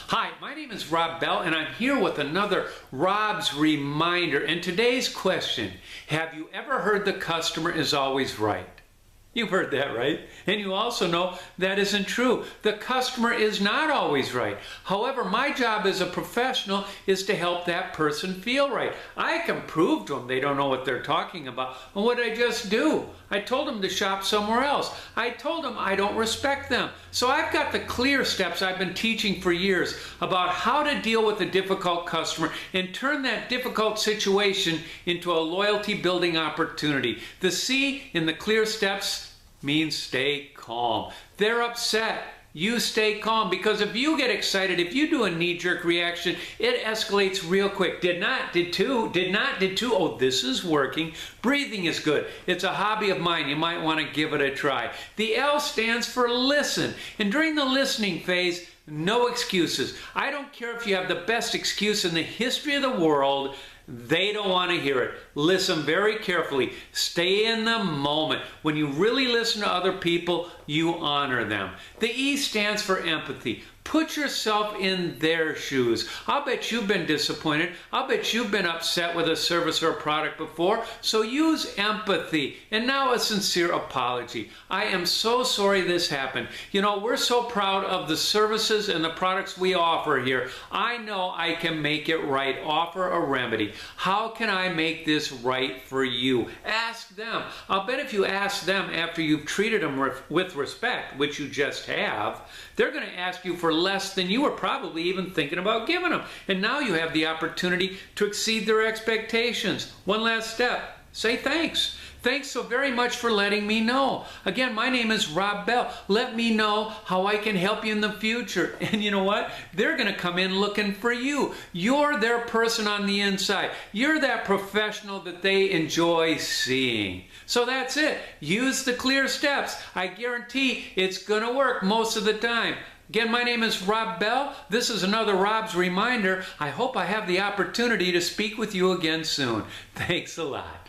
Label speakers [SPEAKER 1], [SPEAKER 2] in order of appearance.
[SPEAKER 1] Hi, my name is Rob Bell, and I'm here with another Rob's Reminder. And today's question, have you ever heard the customer is always right? You've heard that, right? And you also know that isn't true. The customer is not always right. However, my job as a professional is to help that person feel right. I can prove to them they don't know what they're talking about. And what did I just do? I told them to shop somewhere else. I told them I don't respect them. So I've got the clear steps I've been teaching for years about how to deal with a difficult customer and turn that difficult situation into a loyalty building opportunity. The C in the clear steps means stay calm. They're upset. You stay calm, because if you get excited, if you do a knee-jerk reaction, it escalates real quick. Did not, did two, did not, did two. Oh, this is working. Breathing is good. It's a hobby of mine. You might want to give it a try. The L stands for listen. And during the listening phase, no excuses. I don't care if you have the best excuse in the history of the world. They don't want to hear it. Listen very carefully. Stay in the moment. When you really listen to other people, you honor them. The E stands for empathy. Put yourself in their shoes. I'll bet you've been disappointed. I'll bet you've been upset with a service or a product before. So use empathy. And now a sincere apology. I am so sorry this happened. You know, we're so proud of the services and the products we offer here. I know I can make it right. Offer a remedy. How can I make this right for you? Ask them. I'll bet if you ask them after you've treated them with respect, which you just have, they're going to ask you for less than you were probably even thinking about giving them. And now you have the opportunity to exceed their expectations. One last step. Say thanks. Thanks so very much for letting me know. Again, my name is Rob Bell. Let me know how I can help you in the future. And you know what? They're going to come in looking for you. You're their person on the inside. You're that professional that they enjoy seeing. So that's it. Use the clear steps. I guarantee it's going to work most of the time. Again, my name is Rob Bell. This is another Rob's Reminder. I hope I have the opportunity to speak with you again soon. Thanks a lot.